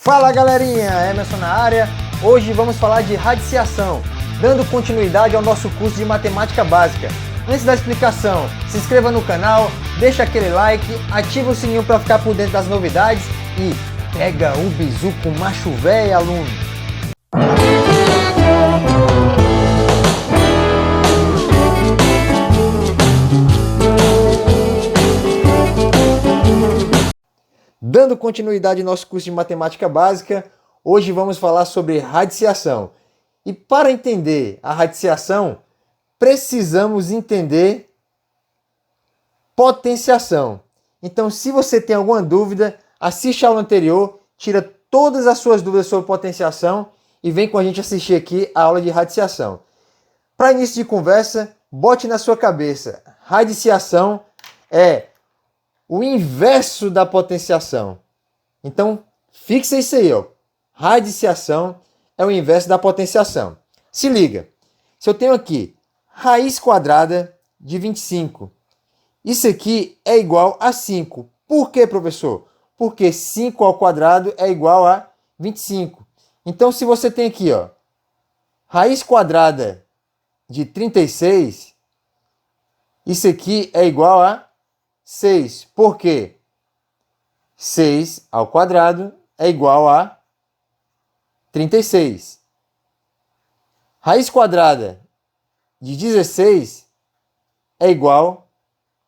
Fala galerinha, Emerson na área. Hoje vamos falar de radiciação, dando continuidade ao nosso curso de matemática básica. Antes da explicação, se inscreva no canal, deixa aquele like, ativa o sininho para ficar por dentro das novidades e pega o bizu com macho véio, aluno. Dando continuidade ao nosso curso de matemática básica, hoje vamos falar sobre radiciação. E para entender a radiciação, precisamos entender potenciação. Então, se você tem alguma dúvida, assiste a aula anterior, tira todas as suas dúvidas sobre potenciação e vem com a gente assistir aqui a aula de radiciação. Para início de conversa, bote na sua cabeça, radiciação é o inverso da potenciação. Então, fixa isso aí, ó. Radiciação é o inverso da potenciação. Se liga, se eu tenho aqui raiz quadrada de 25, isso aqui é igual a 5. Por quê, professor? Porque 5 ao quadrado é igual a 25. Então, se você tem aqui, ó, raiz quadrada de 36, isso aqui é igual a 6. Por quê? 6 ao quadrado é igual a 36. Raiz quadrada de 16 é igual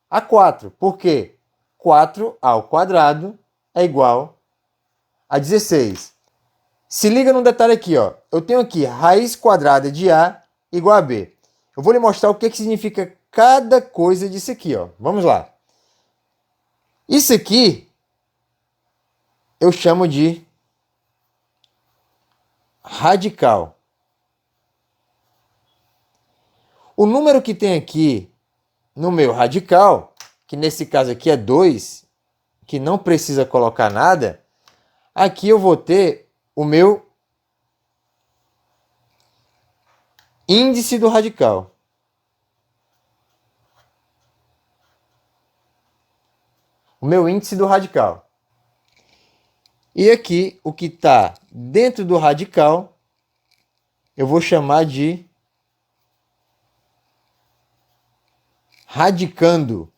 a 4. Por quê? 4 ao quadrado é igual a 16. Se liga num detalhe aqui, ó. Eu tenho aqui raiz quadrada de A igual a B. Eu vou lhe mostrar o que significa cada coisa disso aqui, ó. Vamos lá. Isso aqui eu chamo de radical. O número que tem aqui no meu radical, que nesse caso aqui é 2, que não precisa colocar nada, aqui eu vou ter o meu índice do radical. O meu índice do radical. E aqui, o que está dentro do radical, eu vou chamar de radicando.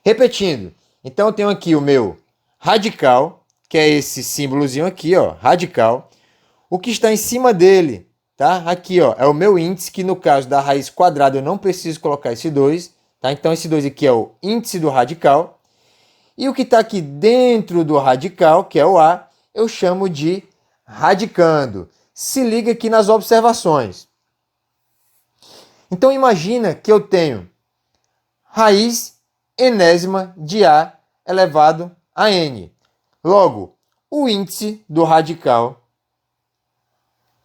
Repetindo, então eu tenho aqui o meu radical, que é esse símbolozinho aqui, ó, radical. O que está em cima dele, tá? Aqui, ó, é o meu índice, que no caso da raiz quadrada eu não preciso colocar esse 2. Tá? Então, esse 2 aqui é o índice do radical. E o que está aqui dentro do radical, que é o A, eu chamo de radicando. Se liga aqui nas observações. Então, imagina que eu tenho raiz enésima de A elevado a N. Logo, o índice do radical,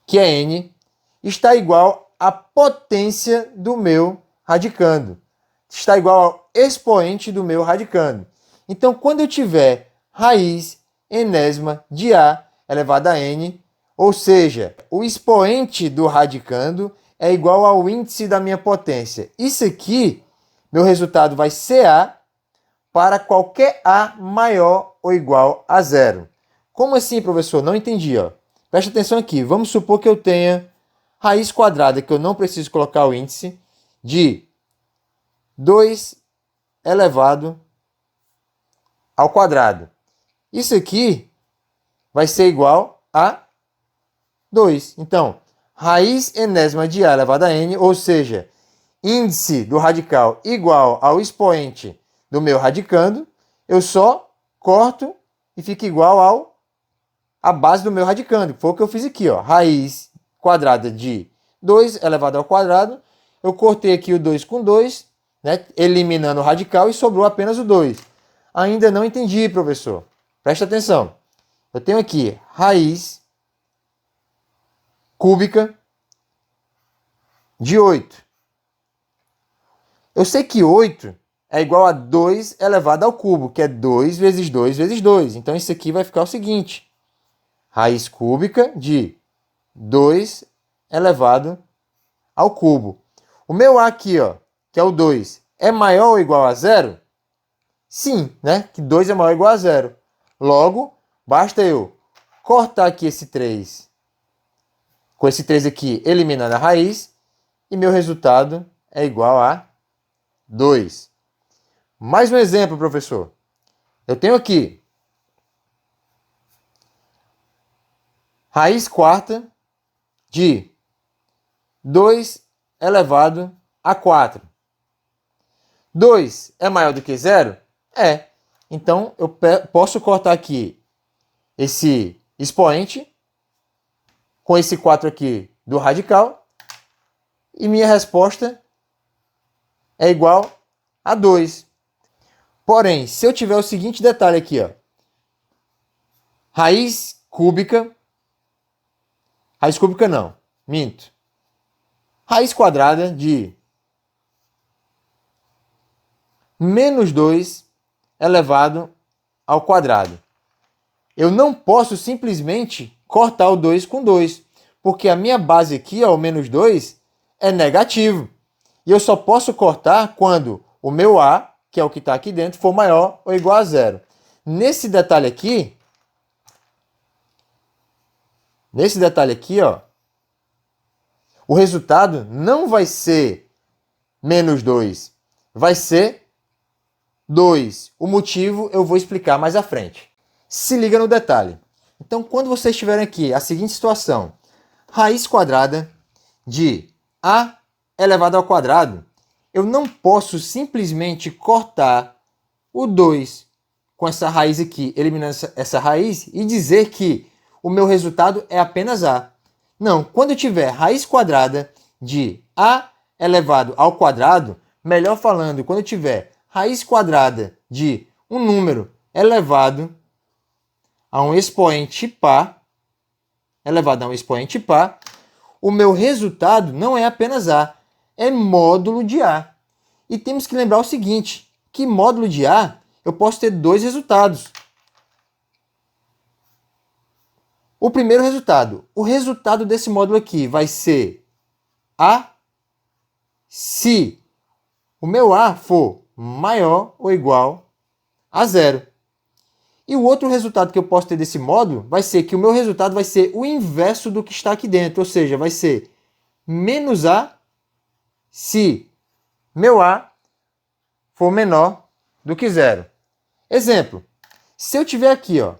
que é N, está igual à potência do meu radicando. Está igual ao expoente do meu radicando. Então, quando eu tiver raiz enésima de A elevado a N, ou seja, o expoente do radicando é igual ao índice da minha potência. Isso aqui, meu resultado vai ser A para qualquer A maior ou igual a 0. Como assim, professor? Não entendi, ó. Presta atenção aqui. Vamos supor que eu tenha raiz quadrada, que eu não preciso colocar o índice, de 2 elevado ao quadrado. Isso aqui vai ser igual a 2. Então, raiz enésima de A elevado a N, ou seja, índice do radical igual ao expoente do meu radicando, eu só corto e fica igual à base do meu radicando. Foi o que eu fiz aqui, ó. Raiz quadrada de 2 elevado ao quadrado. Eu cortei aqui o 2 com 2, né, eliminando o radical, e sobrou apenas o 2. Ainda não entendi, professor. Presta atenção. Eu tenho aqui raiz cúbica de 8. Eu sei que 8 é igual a 2 elevado ao cubo, que é 2 vezes 2 vezes 2. Então, isso aqui vai ficar o seguinte. Raiz cúbica de 2 elevado ao cubo. O meu A aqui, ó, que é o 2, é maior ou igual a 0? Sim, né? Que 2 é maior ou igual a 0. Logo, basta eu cortar aqui esse 3, com esse 3 aqui eliminando a raiz, e meu resultado é igual a 2. Mais um exemplo, professor. Eu tenho aqui raiz quarta de 2 elevado a 4. 2 é maior do que 0? É. Então, eu posso cortar aqui esse expoente com esse 4 aqui do radical e minha resposta é igual a 2. Porém, se eu tiver o seguinte detalhe aqui, ó, raiz cúbica não, minto. Raiz quadrada de menos 2 elevado ao quadrado. Eu não posso simplesmente cortar o 2 com 2, porque a minha base aqui, ó, o menos 2, é negativo. E eu só posso cortar quando o meu A, que é o que está aqui dentro, for maior ou igual a 0. Nesse detalhe aqui, ó, o resultado não vai ser menos 2, vai ser 2. O motivo eu vou explicar mais à frente. Se liga no detalhe. Então, quando vocês tiverem aqui a seguinte situação, raiz quadrada de A elevado ao quadrado, eu não posso simplesmente cortar o 2 com essa raiz aqui, eliminando essa raiz, e dizer que o meu resultado é apenas A. Não, quando eu tiver raiz quadrada de A elevado ao quadrado, melhor falando, quando eu tiver raiz quadrada de um número elevado a um expoente par, o meu resultado não é apenas A, é módulo de A. E temos que lembrar o seguinte, que módulo de A eu posso ter dois resultados. O primeiro resultado, o resultado desse módulo aqui vai ser A se o meu A for maior ou igual a 0. E o outro resultado que eu posso ter desse módulo vai ser que o meu resultado vai ser o inverso do que está aqui dentro, ou seja, vai ser menos A se meu A for menor do que 0. Exemplo, se eu tiver aqui, ó,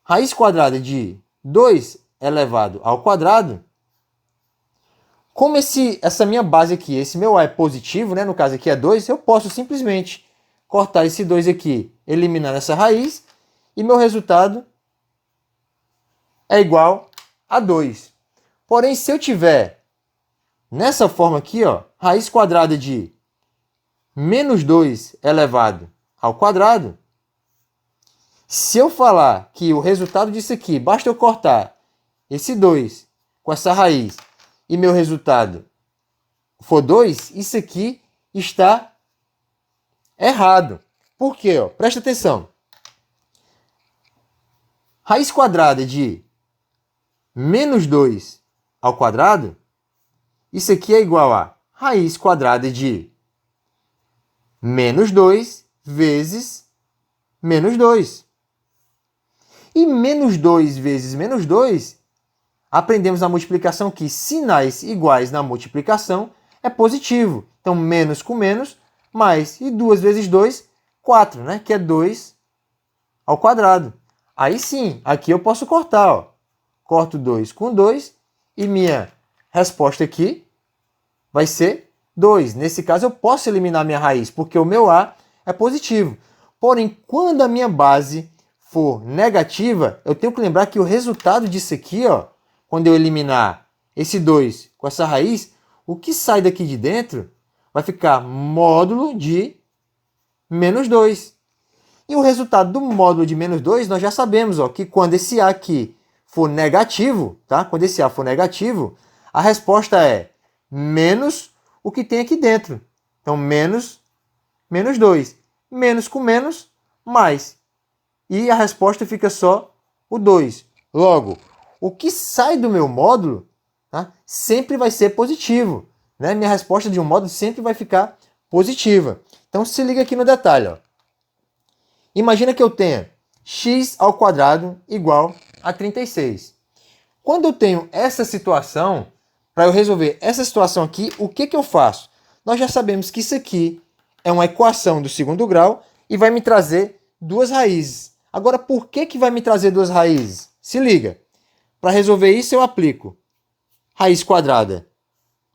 raiz quadrada de 2 elevado ao quadrado, como essa minha base aqui, esse meu A é positivo, né, no caso aqui é 2, eu posso simplesmente cortar esse 2 aqui, eliminando essa raiz, e meu resultado é igual a 2. Porém, se eu tiver nessa forma aqui, ó, raiz quadrada de menos 2 elevado ao quadrado, se eu falar que o resultado disso aqui, basta eu cortar esse 2 com essa raiz e meu resultado for 2, isso aqui está errado. Por quê? Ó? Presta atenção. Raiz quadrada de menos 2 ao quadrado, isso aqui é igual a raiz quadrada de menos 2 vezes menos 2. E menos 2 vezes menos 2, aprendemos na multiplicação que sinais iguais na multiplicação é positivo. Então, menos com menos, mais. E 2 vezes 2, 4, né? Que é 2 ao quadrado. Aí sim, aqui eu posso cortar, ó. Corto 2 com 2 e minha resposta aqui vai ser 2. Nesse caso, eu posso eliminar minha raiz, porque o meu A é positivo. Porém, quando a minha base for negativa, eu tenho que lembrar que o resultado disso aqui, ó, quando eu eliminar esse 2 com essa raiz, o que sai daqui de dentro vai ficar módulo de menos 2. E o resultado do módulo de menos 2, nós já sabemos, ó, que quando esse A aqui for negativo, tá? Quando esse A for negativo, a resposta é menos o que tem aqui dentro. Então, menos 2. Menos com menos, mais. E a resposta fica só o 2. Logo, o que sai do meu módulo, tá, sempre vai ser positivo. Né? Minha resposta de um módulo sempre vai ficar positiva. Então, se liga aqui no detalhe. Ó. Imagina que eu tenha x ao quadrado igual a 36. Quando eu tenho essa situação, para eu resolver essa situação aqui, o que eu faço? Nós já sabemos que isso aqui é uma equação do segundo grau e vai me trazer duas raízes. Agora, por que vai me trazer duas raízes? Se liga. Para resolver isso, eu aplico raiz quadrada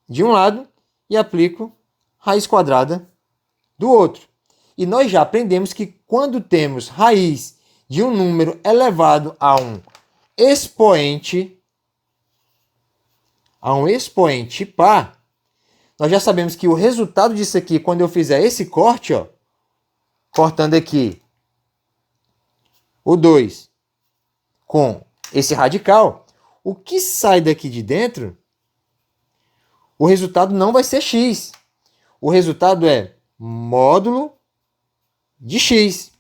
de um lado e aplico raiz quadrada do outro. E nós já aprendemos que quando temos raiz de um número elevado a um expoente par, nós já sabemos que o resultado disso aqui, quando eu fizer esse corte, ó, cortando aqui o 2 com esse radical, o que sai daqui de dentro, o resultado não vai ser x. O resultado é módulo de x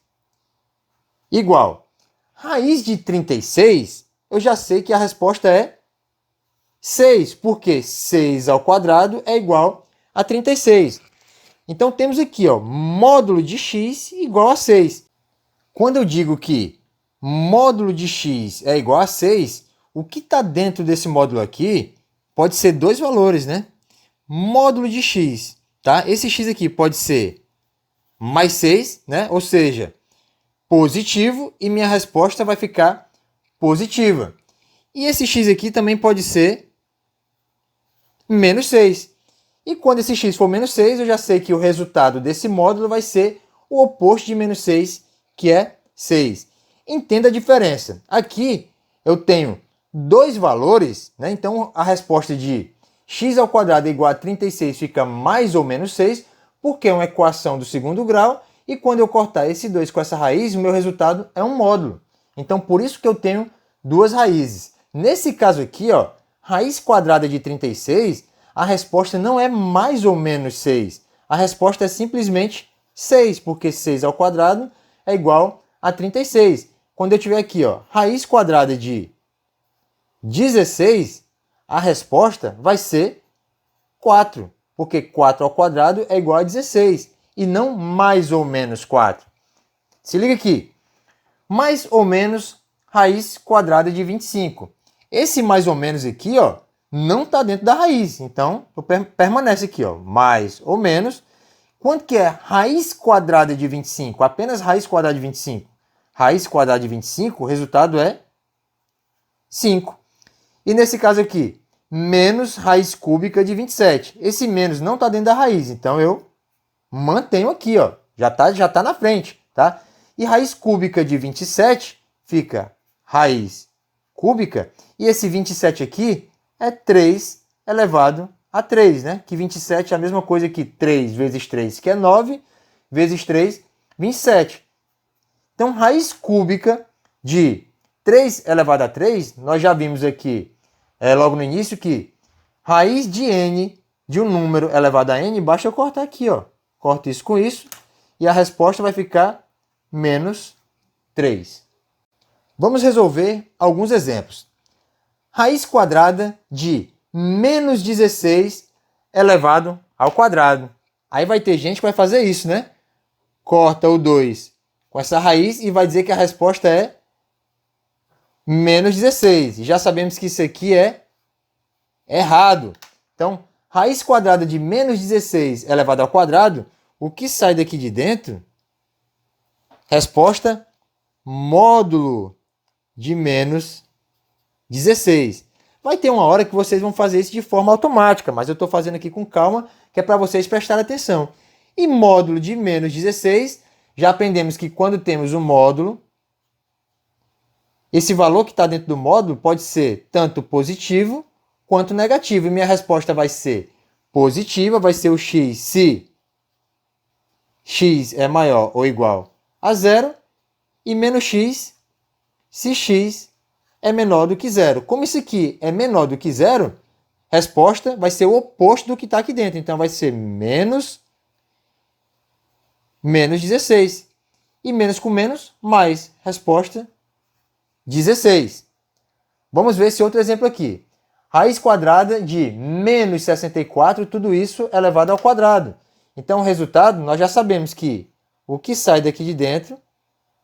igual raiz de 36, eu já sei que a resposta é 6, porque 6 ao quadrado é igual a 36. Então temos aqui, ó, módulo de x igual a 6. Quando eu digo que módulo de x é igual a 6, o que está dentro desse módulo aqui pode ser dois valores, né? Módulo de x, tá? Esse x aqui pode ser mais 6, né? Ou seja, positivo, e minha resposta vai ficar positiva. E esse x aqui também pode ser menos 6. E quando esse x for menos 6, eu já sei que o resultado desse módulo vai ser o oposto de menos 6, que é 6. Entenda a diferença. Aqui eu tenho dois valores, né? Então a resposta de x ao quadrado é igual a 36 fica mais ou menos 6, porque é uma equação do segundo grau, e quando eu cortar esse 2 com essa raiz, o meu resultado é um módulo. Então por isso que eu tenho duas raízes. Nesse caso aqui, ó, raiz quadrada de 36, a resposta não é mais ou menos 6. A resposta é simplesmente 6, porque 6 ao quadrado é igual a 36. Quando eu tiver aqui, ó, raiz quadrada de 16, a resposta vai ser 4, porque 4 ao quadrado é igual a 16, e não mais ou menos 4. Se liga aqui, mais ou menos raiz quadrada de 25. Esse mais ou menos aqui, ó, não está dentro da raiz, então permanece aqui, ó, mais ou menos. Quanto que é raiz quadrada de 25? Apenas raiz quadrada de 25. Raiz quadrada de 25, o resultado é 5. E nesse caso aqui, menos raiz cúbica de 27. Esse menos não está dentro da raiz, então eu mantenho aqui, ó, já tá na frente, tá? E raiz cúbica de 27 fica raiz cúbica, e esse 27 aqui é 3 elevado a 3, né? Que 27 é a mesma coisa que 3 vezes 3, que é 9, vezes 3, 27. Então, raiz cúbica de 3 elevado a 3, nós já vimos aqui, logo no início, que raiz de n de um número elevado a n, basta eu cortar aqui, ó. Corto isso com isso, e a resposta vai ficar menos 3. Vamos resolver alguns exemplos. Raiz quadrada de menos 16 elevado ao quadrado. Aí vai ter gente que vai fazer isso, né? Corta o 2 com essa raiz e vai dizer que a resposta é menos 16. E já sabemos que isso aqui é errado. Então, raiz quadrada de menos 16 elevado ao quadrado, o que sai daqui de dentro? Resposta, módulo de menos 16. Vai ter uma hora que vocês vão fazer isso de forma automática, mas eu estou fazendo aqui com calma, que é para vocês prestarem atenção. E módulo de menos 16, já aprendemos que quando temos um módulo, esse valor que está dentro do módulo pode ser tanto positivo quanto negativo. E minha resposta vai ser positiva, vai ser o x se x é maior ou igual a zero, e menos x se x é menor do que zero. Como isso aqui é menor do que zero, resposta vai ser o oposto do que está aqui dentro. Então vai ser menos 16. E menos com menos, mais. Resposta 16. Vamos ver esse outro exemplo aqui. Raiz quadrada de menos 64, tudo isso elevado ao quadrado. Então, o resultado, nós já sabemos que o que sai daqui de dentro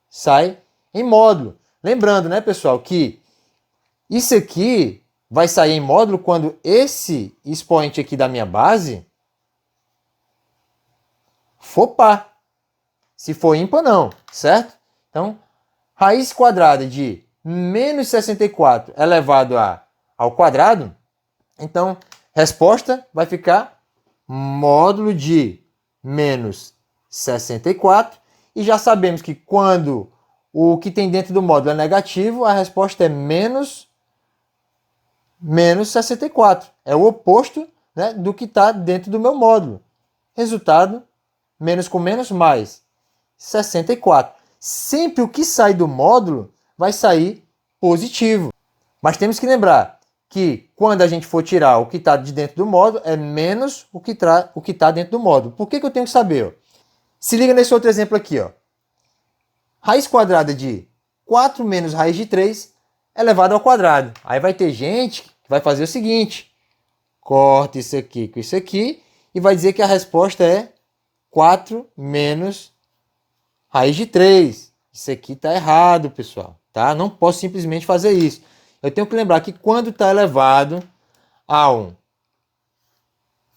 sai em módulo. Lembrando, né, pessoal, que isso aqui vai sair em módulo quando esse expoente aqui da minha base for par. Se for ímpar, não, certo? Então, raiz quadrada de menos 64 elevado ao quadrado, então, resposta vai ficar módulo de menos 64. E já sabemos que quando o que tem dentro do módulo é negativo, a resposta é menos 64. É o oposto, né, do que está dentro do meu módulo. Resultado, menos com menos, mais 64. Sempre o que sai do módulo vai sair positivo. Mas temos que lembrar que quando a gente for tirar o que está de dentro do módulo, é menos o que está dentro do módulo. Por que eu tenho que saber? Ó? Se liga nesse outro exemplo aqui. Ó. Raiz quadrada de 4 menos raiz de 3 elevado ao quadrado. Aí vai ter gente que vai fazer o seguinte. Corta isso aqui com isso aqui e vai dizer que a resposta é 4 menos raiz de 3. Isso aqui está errado, pessoal. Tá? Não posso simplesmente fazer isso. Eu tenho que lembrar que quando está elevado a um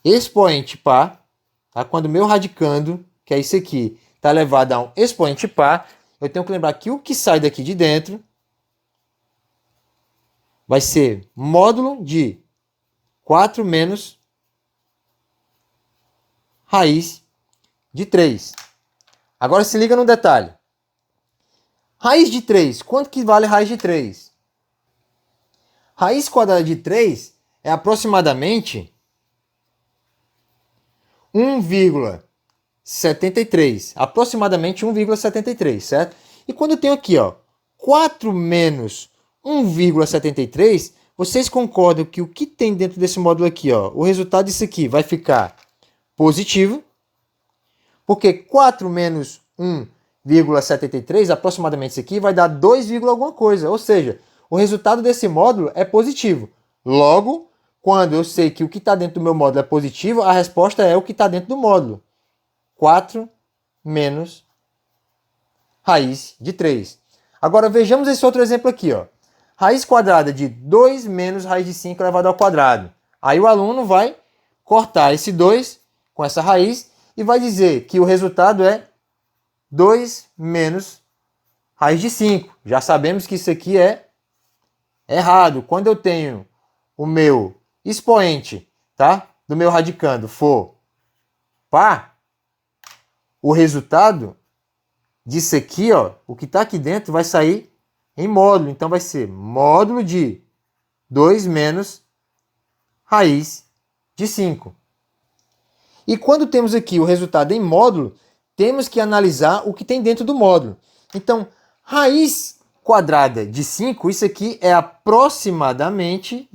expoente par, tá? Quando o meu radicando, que é isso aqui, está elevado a um expoente par, eu tenho que lembrar que o que sai daqui de dentro vai ser módulo de 4 menos raiz de 3. Agora se liga no detalhe. Raiz de 3, quanto que vale raiz de 3? Raiz quadrada de 3 é aproximadamente 1,73. Aproximadamente 1,73, certo? E quando eu tenho aqui, ó, 4 menos 1,73, vocês concordam que o que tem dentro desse módulo aqui, ó, o resultado disso aqui vai ficar positivo, porque 4 menos 1,73, aproximadamente isso aqui, vai dar 2, alguma coisa, ou seja, o resultado desse módulo é positivo. Logo, quando eu sei que o que está dentro do meu módulo é positivo, a resposta é o que está dentro do módulo. 4 menos raiz de 3. Agora vejamos esse outro exemplo aqui. Ó. Raiz quadrada de 2 menos raiz de 5 elevado ao quadrado. Aí o aluno vai cortar esse 2 com essa raiz e vai dizer que o resultado é 2 menos raiz de 5. Já sabemos que isso aqui é errado. Quando eu tenho o meu expoente, tá, do meu radicando for par, o resultado disso aqui, ó, o que está aqui dentro vai sair em módulo. Então vai ser módulo de 2 menos raiz de 5. E quando temos aqui o resultado em módulo, temos que analisar o que tem dentro do módulo. Então, raiz quadrada de 5, isso aqui é aproximadamente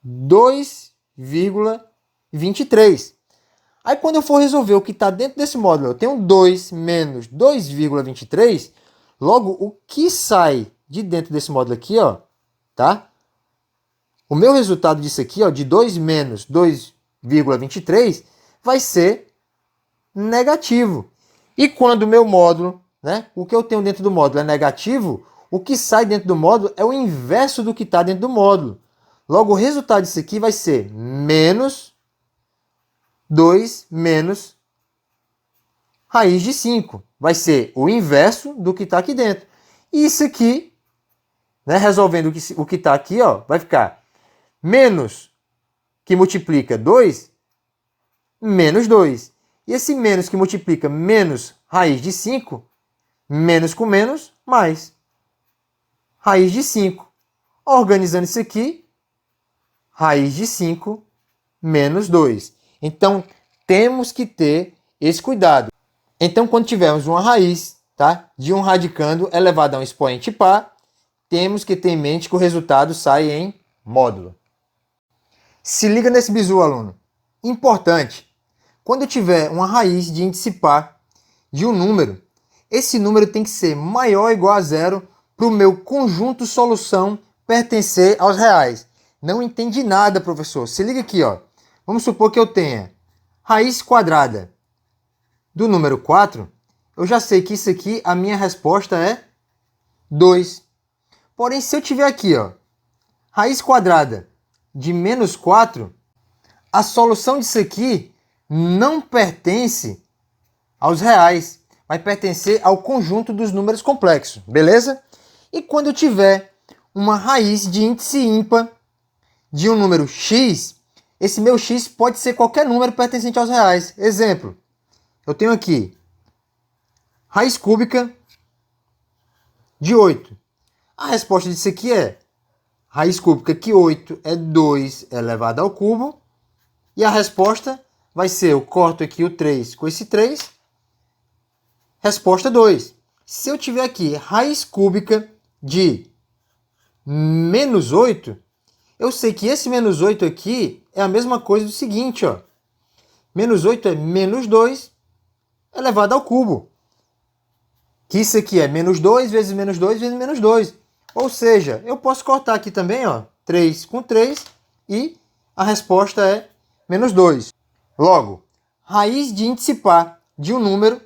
2,23. Aí quando eu for resolver o que está dentro desse módulo, eu tenho 2 menos 2,23, logo o que sai de dentro desse módulo aqui, ó, tá? O meu resultado disso aqui, ó, de 2 menos 2,23, vai ser negativo. E quando o meu módulo, né, o que eu tenho dentro do módulo é negativo, o que sai dentro do módulo é o inverso do que está dentro do módulo. Logo, o resultado disso aqui vai ser menos 2 menos raiz de 5. Vai ser o inverso do que está aqui dentro. E isso aqui, né, resolvendo o que está aqui, ó, vai ficar menos, que multiplica 2, menos 2. E esse menos que multiplica menos raiz de 5, menos com menos, mais raiz de 5. Organizando isso aqui, raiz de 5 menos 2. Então, temos que ter esse cuidado. Então, quando tivermos uma raiz, tá, de um radicando elevado a um expoente par, temos que ter em mente que o resultado sai em módulo. Se liga nesse bizu, aluno. Importante. Quando eu tiver uma raiz de índice par de um número, esse número tem que ser maior ou igual a zero para o meu conjunto solução pertencer aos reais. Não entendi nada, professor. Se liga aqui, ó. Vamos supor que eu tenha raiz quadrada do número 4 eu já sei que isso aqui, a minha resposta é 2. Porém, se eu tiver aqui, ó, raiz quadrada de menos 4, a solução disso aqui não pertence aos reais, vai pertencer ao conjunto dos números complexos, beleza? E quando eu tiver uma raiz de índice ímpar de um número x, esse meu x pode ser qualquer número pertencente aos reais. Exemplo, eu tenho aqui raiz cúbica de 8. A resposta disso aqui é raiz cúbica que 8 é 2 elevado ao cubo. E a resposta vai ser, eu corto aqui o 3 com esse 3. Resposta 2. Se eu tiver aqui raiz cúbica de menos 8, eu sei que esse menos 8 aqui é a mesma coisa do seguinte, ó. Menos 8 é menos 2 elevado ao cubo. Que isso aqui é menos 2 vezes menos 2 vezes menos 2. Ou seja, eu posso cortar aqui também, ó, 3 com 3 e a resposta é menos 2. Logo, raiz de índice par de um número,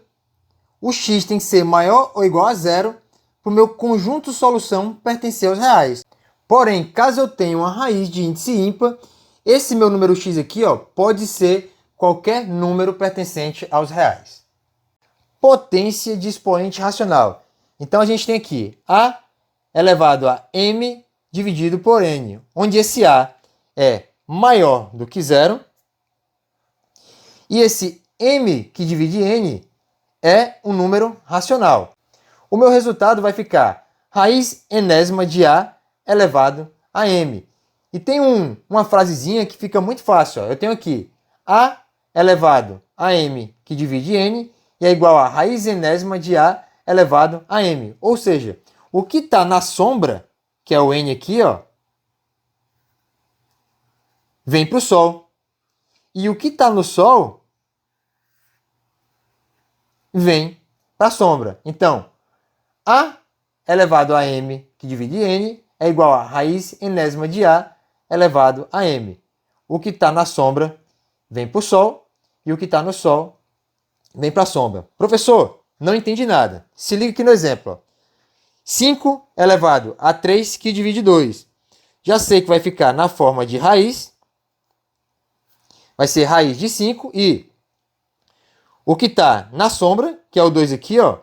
o x tem que ser maior ou igual a zero para o meu conjunto solução pertencer aos reais. Porém, caso eu tenha uma raiz de índice ímpar, esse meu número x aqui, ó, pode ser qualquer número pertencente aos reais. Potência de expoente racional. Então a gente tem aqui a elevado a m dividido por n, onde esse a é maior do que zero e esse m que divide n é um número racional. O meu resultado vai ficar raiz enésima de a elevado a m. E tem uma frasezinha que fica muito fácil. Ó. Eu tenho aqui a elevado a m que divide n e é igual a raiz enésima de a elevado a m. Ou seja, o que está na sombra, que é o n aqui, ó, vem para o Sol. E o que está no Sol vem para a sombra. Então, a elevado a m que divide n é igual a raiz enésima de a elevado a m. O que está na sombra vem para o Sol e o que está no Sol vem para a sombra. Professor, não entendi nada. Se liga aqui no exemplo. Ó. 5 elevado a 3 que divide 2. Já sei que vai ficar na forma de raiz. Vai ser raiz de 5 e o que está na sombra, que é o 2 aqui, ó,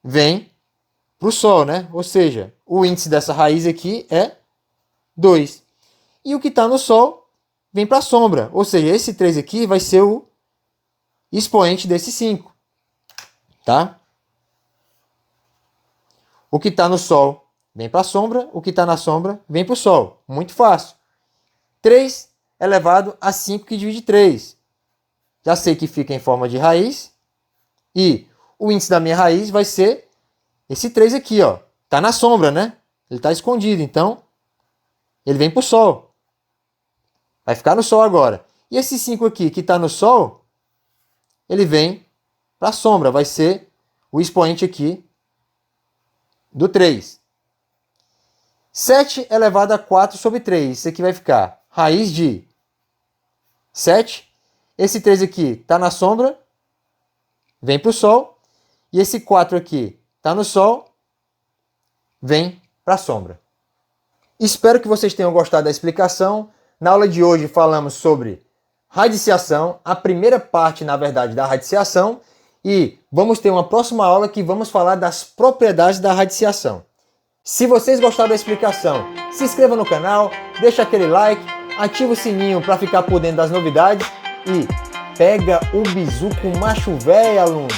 vem para o Sol, né? Ou seja, o índice dessa raiz aqui é 2. E o que está no Sol vem para a sombra. Ou seja, esse 3 aqui vai ser o expoente desse 5. Tá? O que está no Sol vem para a sombra. O que está na sombra vem para o Sol. Muito fácil. 3 elevado a 5 que divide 3. Já sei que fica em forma de raiz. E o índice da minha raiz vai ser esse 3 aqui, ó. Tá na sombra, né? Ele está escondido, então ele vem para o Sol. Vai ficar no Sol agora. E esse 5 aqui que está no Sol, ele vem para a sombra. Vai ser o expoente aqui do 3. 7 elevado a 4 sobre 3. Isso aqui vai ficar raiz de 7. Esse 3 aqui está na sombra, vem para o Sol. E esse 4 aqui está no Sol, vem para a sombra. Espero que vocês tenham gostado da explicação. Na aula de hoje falamos sobre radiciação, a primeira parte, na verdade, da radiciação. E vamos ter uma próxima aula que vamos falar das propriedades da radiciação. Se vocês gostaram da explicação, se inscreva no canal, deixa aquele like, ativa o sininho para ficar por dentro das novidades e pega o bizu com macho véio, aluno!